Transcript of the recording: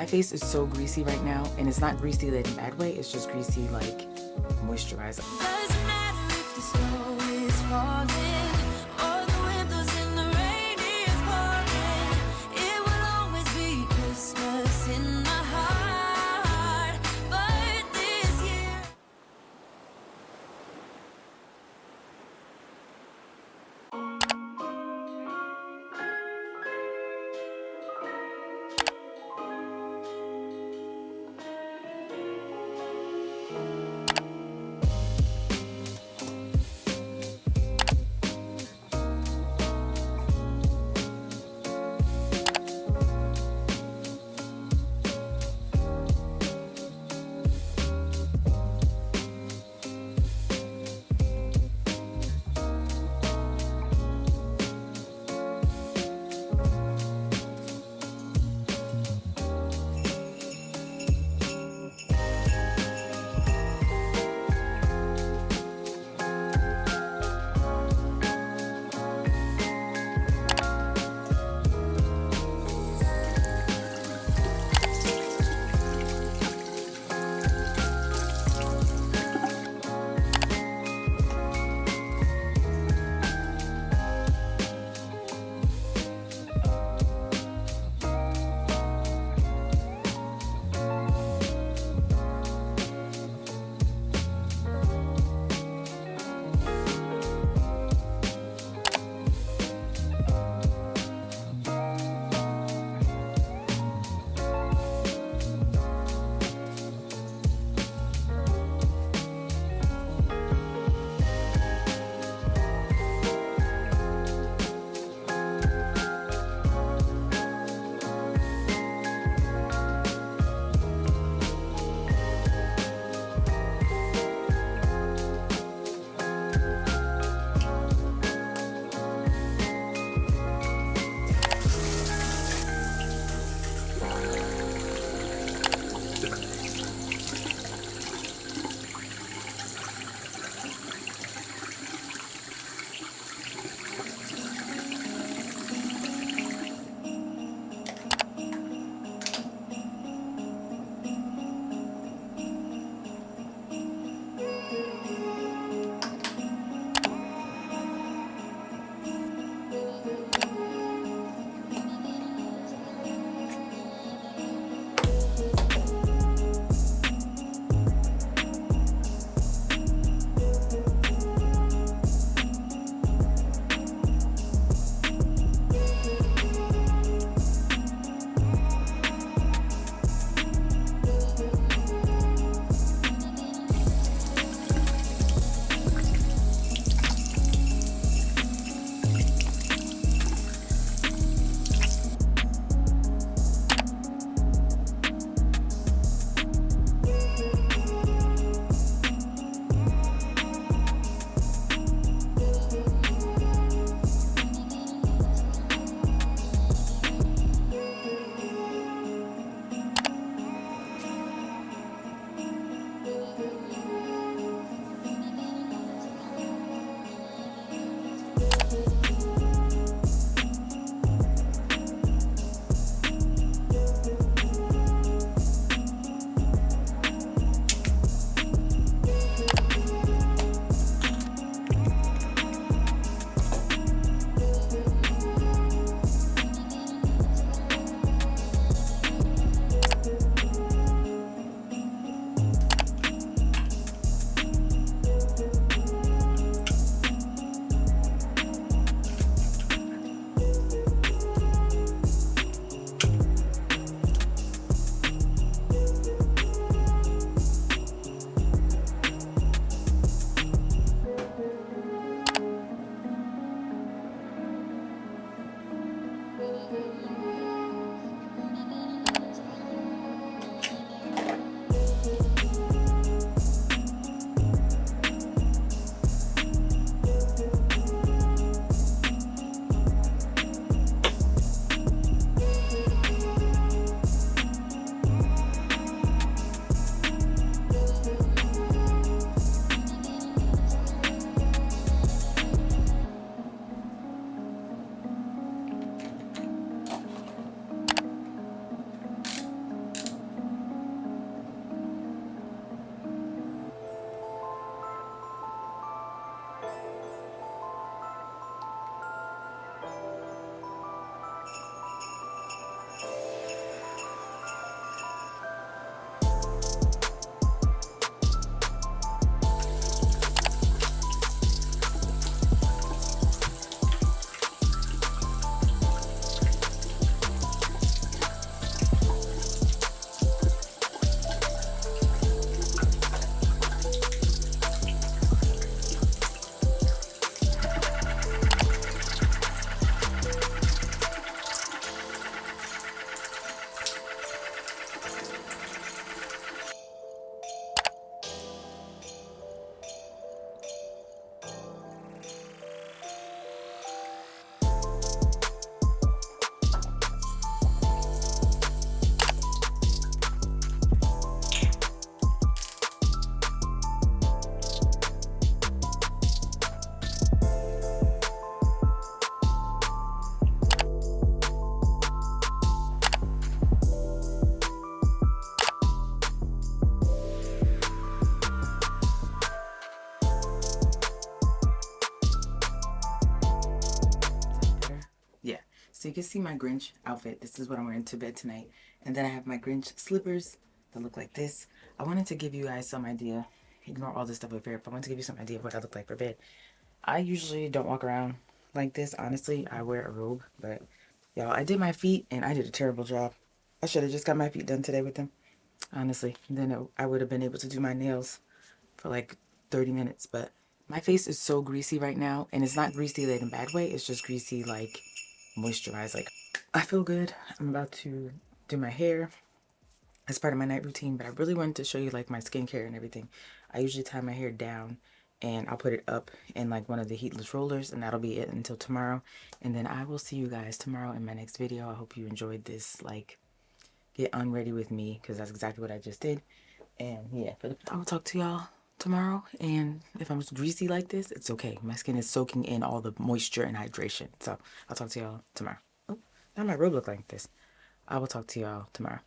My face is so greasy right now, and it's not greasy in a bad way, it's just greasy like moisturizer. Doesn't matter if the snow is falling or the wind blows and the rain is pouring. It will always be Christmas in my heart. But this year. So you can see my Grinch outfit. This is what I'm wearing to bed tonight. And then I have my Grinch slippers that look like this. I wanted to give you guys some idea. Ignore all this stuff over here, but I want to give you some idea of what I look like for bed. I usually don't walk around like this. Honestly, I wear a robe, but y'all, I did my feet and I did a terrible job. I should have just got my feet done today with them. Honestly, then I would have been able to do my nails for like 30 minutes, but my face is so greasy right now, and it's not greasy like in a bad way, it's just greasy like moisturized. Like, I feel good. I'm about to do my hair as part of my night routine, but I really wanted to show you like my skincare and everything. I usually tie my hair down and I'll put it up in like one of the heatless rollers, and that'll be it until tomorrow. And then I will see you guys tomorrow in my next video. I hope you enjoyed this, like, get unready with me, because that's exactly what I just did. And yeah, I will talk to y'all tomorrow. And if I'm greasy like this, it's okay. My skin is soaking in all the moisture and hydration. So I'll talk to y'all tomorrow. Oh, now my robe look like this. I will talk to y'all tomorrow.